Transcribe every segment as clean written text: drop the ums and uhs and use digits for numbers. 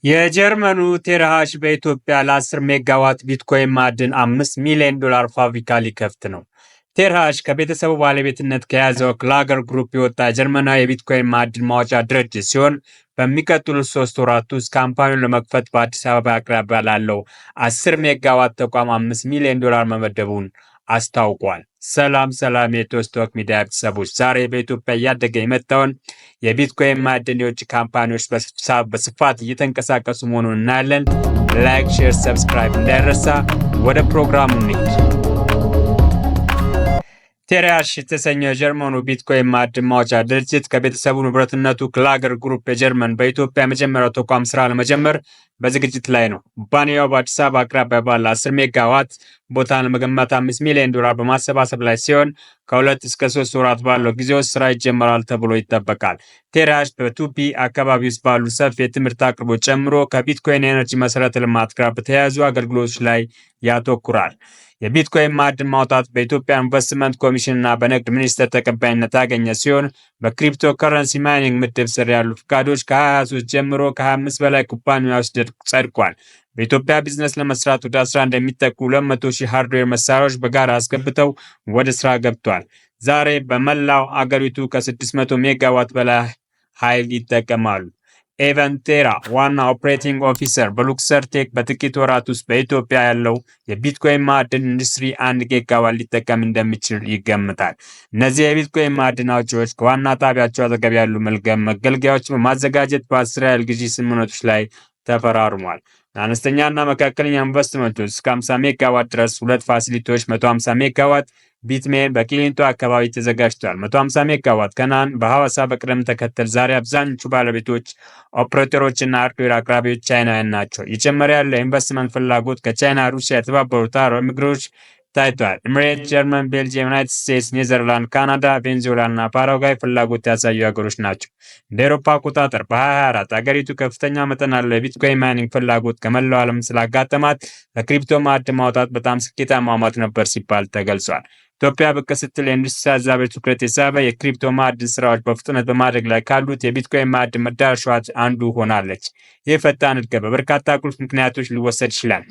የጀርመኑ ቴራሃሽ በኢትዮጵያ ለ10 ሜጋዋት ቢትኮይን ማዕድን $5 ሚሊዮን ፋብሪካ ሊከፍት ነው። ቴራሃሽ ከቤተሰቡ ባለቤትነት ከያዘው ክላገር ግሩፕ የወጣ ጀርመናዊ የቢትኮይን ማዕድን ማውጫ ድርጅት ሲሆን በሚቀጥሉት 3 ወራት ውስጥ ካምፓኒውን ለመክፈት በአዲስ አበባ አቅራቢያ ላለው 10 ሜጋዋት ተቋም $5 ሚሊዮን መመደቡን አስታውቋል። ሰላም የቶስቶክ ሚዲያ ቤተሰቦች፣ ዛሬ በኢትዮጵያ እያደገ የመጣውን የቢትኮይን ማዕድን የውጭ ካምፓኒዎች በስፋት እየተንቀሳቀሱ መሆኑን እናያለን። ላይክ፣ ሼር፣ ሰብስክራይብ እንዳይረሳ። ወደ ፕሮግራሙ እንሂድ። ቴራሃሽ የተሰኘው የጀርመኑ ቢትኮይን ማዕድን ማውጫ ድርጅት ከቤተሰቡ ንብረትነቱ ክላገር ግሩፕ የጀርመን በኢትዮጵያ የመጀመሪያው ተቋም ስራ ለመጀመር በዝግጅት ላይ ነው። ኩባንያው በአዲስ አበባ አቅራቢያ ባለ 10 ሜጋዋት ቦታን ለመገንባት $5 ሚሊዮን በማሰባሰብ ላይ ሲሆን ከ2 እስከ 3 ወራት ባለው ጊዜ ውስጥ ስራ ይጀምራል ተብሎ ይጠበቃል። ቴራሃሽ በቱፒ አካባቢ ውስጥ ባሉ ሰፊ የትምህርት አቅርቦት ጨምሮ ከቢትኮይን የኤነርጂ መሰረተ ልማት ጋር በተያያዙ አገልግሎቶች ላይ ያተኩራል። የቢትኮይን ማዕድን ማውጣት በኢትዮጵያ ኢንቨስትመንት ኮሚሽን እና በንግድ ሚኒስቴር ተቀባይነት ያገኘ ሲሆን በክሪፕቶ ከረንሲ ማይኒንግ ምድብ ስር ያሉ ፍቃዶች ከ2023 ጀምሮ ከ25 በላይ ኩባንያዎች ጸድቋል። በኢትዮጵያ ቢዝነስ ለመስራት ወደ 11 የሚጠጉ 200,000 ሃርድዌር መሳሪያዎች በጋራ አስገብተው ወደ ስራ ገብቷል። ዛሬ በመላው አገሪቱ ከ600 ሜጋዋት በላይ ኃይል ይጠቀማሉ። ኤቨን ቴራ ዋና ኦፕሬቲንግ ኦፊሰር በሉክሰር ቴክ በጥቂት ወራት ውስጥ በኢትዮጵያ ያለው የቢትኮይን ማዕድን ኢንዱስትሪ 1 ጊጋዋት ሊጠቀም እንደሚችል ይገምታል። እነዚህ የቢትኮይን ማዕድን አውጪዎች ከዋና ጣቢያቸው አጠገብ ያሉ መገልገያዎችን በማዘጋጀት በ10 ያህል ግዢ ስምምነቶች ላይ ተፈራርሟል። አነስተኛና መካከለኛ ኢንቨስትመንቶች እስከ 50 ሜጋዋት ድረስ 2 ፋሲሊቲዎች 150 ሜጋዋት ቢትሜን በቂሊንጦ አካባቢ ተዘጋጅቷል። 150 ሜጋዋት ከናን በሐዋሳ በቅደም ተከተል። ዛሬ አብዛኞቹ ባለቤቶች ኦፕሬተሮችና ሃርድዌር አቅራቢዎች ቻይናውያን ናቸው። እየጨመረ ያለው ኢንቨስትመንት ፍላጎት ከቻይና፣ ሩሲያ፣ የተባበሩት አረብ ኤሚሬቶች ታይቷል። ኤሚሬት፣ ጀርመን፣ ቤልጂየም፣ ዩናይትድ ስቴትስ፣ ኔዘርላንድ፣ ካናዳ፣ ቬንዙዌላ እና ፓራጓይ ፍላጎት ያሳዩ ሀገሮች ናቸው። እንደ አውሮፓ አቆጣጠር በ2024 አገሪቱ ከፍተኛ መጠን ያለው የቢትኮይን ማይኒንግ ፍላጎት ከመላው ዓለም ስላጋጠማት ለክሪፕቶ ማዕድን ማውጣት በጣም ስኬታማ ዓመት ነበር ሲባል ተገልጿል። ኢትዮጵያ ብቅ ስትል የኢንዱስትሪ አዛዦች ትኩረት የሳበ የክሪፕቶ ማዕድን ስራዎች በፍጥነት በማደግ ላይ ካሉት የቢትኮይን ማዕድን መዳረሻዎች አንዱ ሆናለች። ይህ ፈጣን እድገት በበርካታ ቁልፍ ምክንያቶች ሊወሰድ ይችላል።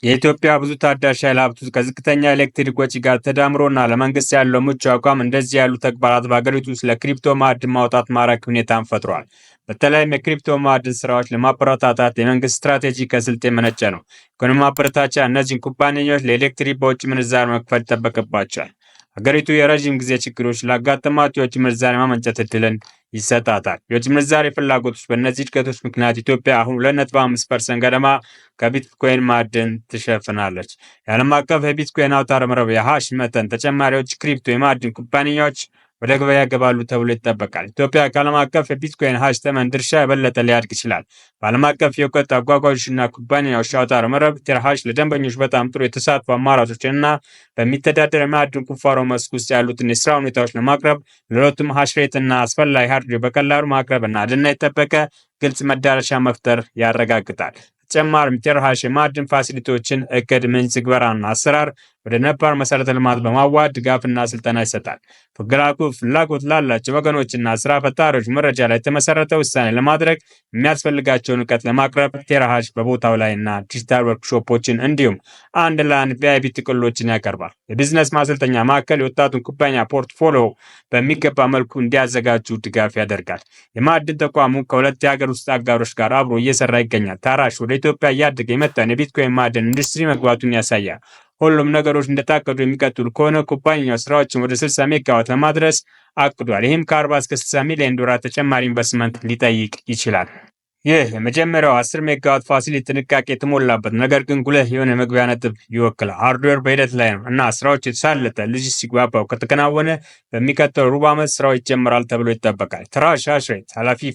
የኢትዮጵያ ብዙ ታዳሽ ኃይል ሀብቱ ከዝቅተኛ ኤሌክትሪክ ወጪ ጋር ተዳምሮና ለመንግስት ያለው ምቹ አቋም እንደዚህ ያሉ ተግባራት በሀገሪቱ ውስጥ ለክሪፕቶ ማዕድን ማውጣት ማራኪ ሁኔታን ፈጥሯል። በተለይም የክሪፕቶ ማዕድን ስራዎች ለማበረታታት የመንግስት ስትራቴጂ ከስልት የመነጨ ነው። ኢኮኖሚ ማበረታቻ እነዚህን ኩባንያዎች ለኤሌክትሪክ በውጭ ምንዛሪ መክፈል ይጠበቅባቸዋል። ሀገሪቱ የረዥም ጊዜ ችግሮች ላጋጠማት የውጭ ምንዛሪ ማመንጨት እድልን ይሰጣታል። የውጭ ምንዛሪ ፍላጎቶች በእነዚህ እድገቶች ምክንያት ኢትዮጵያ አሁን 2.5% ገደማ ከቢትኮይን ማዕድን ትሸፍናለች። የዓለም አቀፍ የቢትኮይን አውታረ መረብ የሃሽ መጠን ተጨማሪ የውጭ ክሪፕቶ የማዕድን ኩባንያዎች ወደ ገበያ ይገባሉ ተብሎ ይጠበቃል። ኢትዮጵያ ከዓለም አቀፍ የቢትኮይን ሃሽ ተመን ድርሻ የበለጠ ሊያድግ ይችላል። በዓለም አቀፍ የእውቀት አጓጓዦችና ኩባንያዎች አውታረ መረብ ቴራሃሽ ለደንበኞች በጣም ጥሩ የተሳትፎ አማራጮችንና በሚተዳደር የማዕድን ቁፋሮ መስክ ውስጥ ያሉትን የስራ ሁኔታዎች ለማቅረብ ለሁለቱም ሃሽ ሬት እና አስፈላጊ ሃርድዌር በቀላሉ ማቅረብና ደህንነት የጠበቀ ግልጽ መዳረሻ መፍጠር ያረጋግጣል። ተጨማሪም ቴራሃሽ የማዕድን ፋሲሊቲዎችን እቅድ፣ ምንጭ፣ ትግበራና አሰራር ወደ ነባር መሰረተ ልማት በማዋሃድ ድጋፍና ስልጠና ይሰጣል። ፍላጎት ላላቸው ወገኖችና ስራ ፈጣሪዎች መረጃ ላይ የተመሰረተ ውሳኔ ለማድረግ የሚያስፈልጋቸውን እውቀት ለማቅረብ ቴራሃሽ በቦታው ላይና ዲጂታል ወርክሾፖችን እንዲሁም አንድ ለአንድ ቪአይፒ ጥቅሎችን ያቀርባል። የቢዝነስ ማሰልጠኛ ማዕከል የወጣቱን ኩባንያ ፖርትፎሊዮ በሚገባ መልኩ እንዲያዘጋጁ ድጋፍ ያደርጋል። የማዕድን ተቋሙ ከሁለት የሀገር ውስጥ አጋሮች ጋር አብሮ እየሰራ ይገኛል። ቴራሃሽ ወደ ኢትዮጵያ እያደገ የመጣውን የቢትኮይን ማዕድን ኢንዱስትሪ መግባቱን ያሳያል። ሁሉም ነገሮች እንደታቀዱ የሚቀጥሉ ከሆነ ኩባንያው ስራዎችን ወደ 60 ሜጋዋት ለማድረስ አቅዷል። ይህም ከ40 እስከ 60 ሚሊዮን ተጨማሪ ኢንቨስትመንት ሊጠይቅ ይችላል። ይህ የመጀመሪያው 10 ሜጋዋት ፋሲሊቲ ጥንቃቄ የተሞላበት ነገር ግን ጉልህ የሆነ መግቢያ ነጥብ ይወክላል። ሃርድዌር በሂደት ላይ ነው እና ስራዎች የተሳለጠ ሎጂስቲክ ባባው ከተከናወነ በሚቀጥለው ሩብ ዓመት ስራው ይጀምራል ተብሎ ይጠበቃል። ቴራሃሽ ሃሽ ሬት ኃላፊ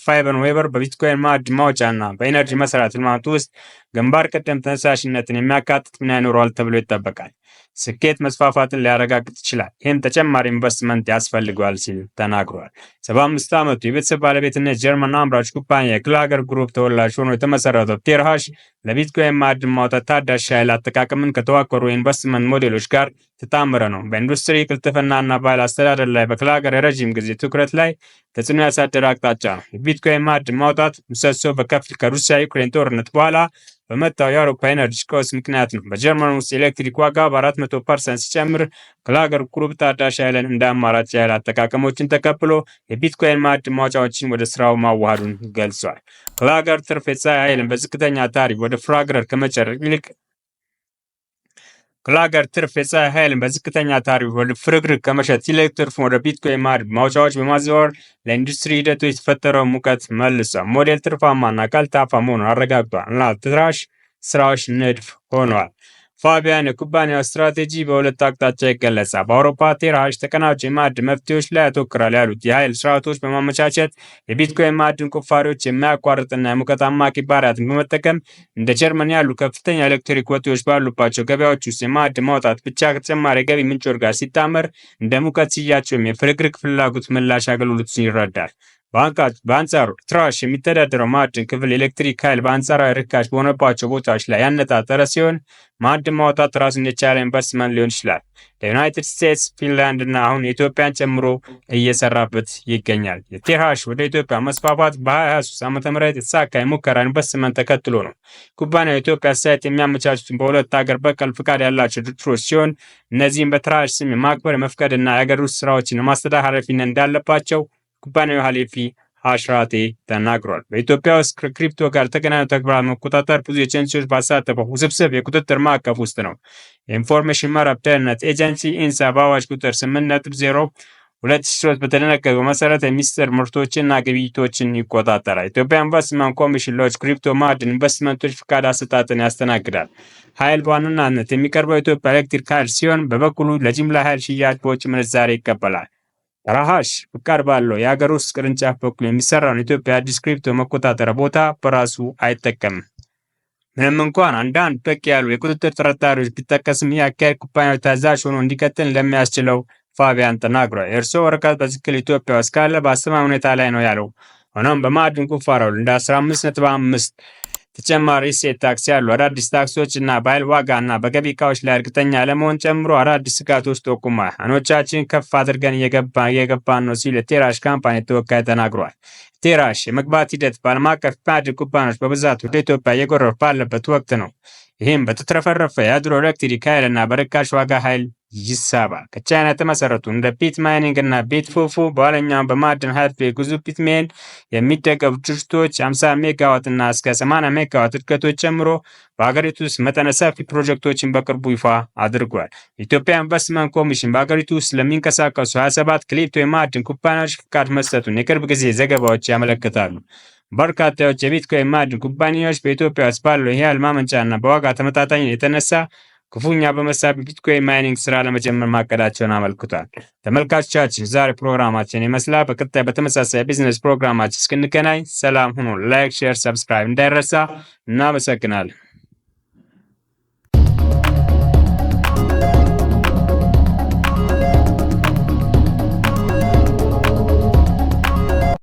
ፋይቨን ዌበር በቢትኮይን ማዕድን ማውጫና በኢነርጂ መሰረተ ልማት ውስጥ ግንባር ቀደም ተነሳሽነትን የሚያካትት ሚና ይኖረዋል ተብሎ ይጠበቃል። ስኬት መስፋፋትን ሊያረጋግጥ ይችላል። ይህም ተጨማሪ ኢንቨስትመንት ያስፈልገዋል ሲል ተናግሯል። 75 ዓመቱ የቤተሰብ ባለቤትነት ጀርመን አምራች ኩባንያ ክላገር ግሩፕ ተወላጅ ሆኖ የተመሰረተው ቴርሃሽ ለቢትኮይን ማዕድን ማውጣት ታዳሽ ኃይል አጠቃቀምን ከተዋቀሩ የኢንቨስትመንት ሞዴሎች ጋር ተጣመረ ነው። በኢንዱስትሪ ቅልጥፍናና ባህል አስተዳደር ላይ በክላገር የረዥም ጊዜ ትኩረት ላይ ተጽዕኖ ያሳደረ አቅጣጫ ነው። የቢትኮይን ማዕድን ማውጣት ምሰሶ በከፊል ከሩሲያ ዩክሬን ጦርነት በኋላ በመጣው የአውሮፓ ኤነርጂ ቀውስ ምክንያት ነው። በጀርመን ውስጥ የኤሌክትሪክ ዋጋ በ400% ሲጨምር ክላገር ግሩፕ ታዳሽ ኃይልን እንደ አማራጭ የኃይል አጠቃቀሞችን ተቀብሎ የቢትኮይን ማዕድን ማውጫዎችን ወደ ስራው ማዋሃዱን ገልጿል። ክላገር ትርፍ የፀሐይ ኃይልን በዝቅተኛ ታሪፍ ወደ ፍራግረር ከመጨረቅ ይልቅ ክላገር ትርፍ የፀሐይ ኃይልን በዝቅተኛ ታሪፍ ወደ ፍርግርግ ከመሸጥ ይልቅ ትርፉን ወደ ቢትኮይን ማዕድን ማውጫዎች በማዘዋወር ለኢንዱስትሪ ሂደቶች የተፈጠረው ሙቀት መልሷል። ሞዴል ትርፋማና ቀልጣፋ መሆኑን አረጋግጧል እና ትራሽ ስራዎች ንድፍ ሆኗል። ፋቢያን የኩባንያው ስትራቴጂ በሁለት አቅጣጫ ይገለጻል። በአውሮፓ ቴርሃሽ ተቀናጅ የማዕድን መፍትሄዎች ላይ ያተኩራል ያሉት የኃይል ስርዓቶች በማመቻቸት የቢትኮይን ማዕድን ቁፋሪዎች የማያቋርጥና የሙቀት አማቂ ባህሪያትን በመጠቀም እንደ ጀርመን ያሉ ከፍተኛ ኤሌክትሪክ ወጪዎች ባሉባቸው ገበያዎች ውስጥ የማዕድን ማውጣት ብቻ ከተጨማሪ የገቢ ምንጮች ጋር ሲጣመር እንደ ሙቀት ሽያጭ ወይም የፍርግርግ ፍላጎት ምላሽ አገልግሎትን ይረዳል። በአንጻሩ ትራሽ የሚተዳደረው ማዕድን ክፍል ኤሌክትሪክ ኃይል በአንጻራዊ ርካሽ በሆነባቸው ቦታዎች ላይ ያነጣጠረ ሲሆን ማዕድን ማውጣት ራሱን የቻለ ኢንቨስትመንት ሊሆን ይችላል። ለዩናይትድ ስቴትስ፣ ፊንላንድ እና አሁን ኢትዮጵያን ጨምሮ እየሰራበት ይገኛል። የቴርሃሽ ወደ ኢትዮጵያ መስፋፋት በ2023 ዓ.ም የተሳካ የሙከራ ኢንቨስትመንት ተከትሎ ነው። ኩባንያው የኢትዮጵያ ሳይት የሚያመቻቹትን በሁለት ሀገር በቀል ፍቃድ ያላቸው ድርጅቶች ሲሆን እነዚህም በትራሽ ስም የማክበር የመፍቀድና የሀገር ውስጥ ስራዎችን የማስተዳደር ኃላፊነት እንዳለባቸው ኩባንያው ኃላፊ አሽራቴ ተናግሯል። በኢትዮጵያ ውስጥ ከክሪፕቶ ጋር የተገናኙ ተግባራት መቆጣጠር ብዙ ኤጀንሲዎች ባሳተፈው ውስብስብ የቁጥጥር ማዕቀፍ ውስጥ ነው። የኢንፎርሜሽን መረብ ደህንነት ኤጀንሲ ኢንሳ በአዋጅ ቁጥር 8.0/2003 በተደነገገው መሰረት የሚስጥር ምርቶችንና ግብይቶችን ይቆጣጠራል። የኢትዮጵያ ኢንቨስትመንት ኮሚሽን ለውጭ ክሪፕቶ ማዕድን ኢንቨስትመንቶች ፍቃድ አሰጣጥን ያስተናግዳል። ኃይል በዋናነት የሚቀርበው የኢትዮጵያ ኤሌክትሪክ ኃይል ሲሆን በበኩሉ ለጅምላ ኃይል ሽያጭ በውጭ ምንዛሬ ይቀበላል። ቴርሃሽ ፍቃድ ባለው የሀገር ውስጥ ቅርንጫፍ በኩል የሚሰራውን የኢትዮጵያ አዲስ ክሪፕቶ መቆጣጠሪያ ቦታ በራሱ አይጠቀምም። ምንም እንኳን አንዳንድ በቂ ያሉ የቁጥጥር ጥርጣሬዎች ቢጠቀስም ይህ አካሄድ ኩባንያው ታዛዥ ሆኖ እንዲቀጥል እንደሚያስችለው ፋቢያን ተናግሯል። የእርስዎ ወረቀት በትክክል ኢትዮጵያ ውስጥ ካለ በአስተማማኝ ሁኔታ ላይ ነው ያለው። ሆኖም በማዕድን ቁፋሮው እንደ 15.5 ተጨማሪ እሴት ታክስ ያሉ አዳዲስ ታክሶች እና በኃይል ዋጋ እና በገቢ እቃዎች ላይ እርግጠኛ ለመሆን ጨምሮ አዳዲስ ስጋቶች ጠቁሟል። አይኖቻችን ከፍ አድርገን እየገባን ነው ሲል የቴርሃሽ ካምፓኒ ተወካይ ተናግሯል። ቴርሃሽ የመግባት ሂደት በዓለም አቀፍ ማዕድን ኩባንያዎች በብዛት ወደ ኢትዮጵያ እየጎረፉ ባለበት ወቅት ነው። ይህም በተትረፈረፈ የሃይድሮ ኤሌክትሪክ ኃይል እና በርካሽ ዋጋ ኃይል ይሳባል። ከቻይና የተመሰረቱ እንደ ቢት ማይኒንግ እና ቢት ፉፉ በኋለኛው በማዕድን ኃይል የግዙፍ ቢትሜን የሚደገፉ ድርጅቶች 50 ሜጋዋት እና እስከ 80 ሜጋዋት እድገቶች ጨምሮ በሀገሪቱ ውስጥ መጠነ ሰፊ ፕሮጀክቶችን በቅርቡ ይፋ አድርጓል። የኢትዮጵያ ኢንቨስትመንት ኮሚሽን በሀገሪቱ ውስጥ ለሚንቀሳቀሱ 27 ክሪፕቶ የማዕድን ኩባንያዎች ፍቃድ መስጠቱን የቅርብ ጊዜ ዘገባዎች ያመለክታሉ። በርካታ የውጭ የቢትኮይን ማዕድን ኩባንያዎች በኢትዮጵያ ውስጥ ባለው የኃይል ማመንጫና በዋጋ ተመጣጣኝ የተነሳ ክፉኛ በመሳብ ቢትኮይን ማይኒንግ ስራ ለመጀመር ማቀዳቸውን አመልክቷል። ተመልካቾቻችን ዛሬ ፕሮግራማችን ይመስላል። በቀጣይ በተመሳሳይ ቢዝነስ ፕሮግራማችን እስክንገናኝ ሰላም ሁኑ። ላይክ፣ ሼር፣ ሰብስክራይብ እንዳይረሳ። እናመሰግናለን።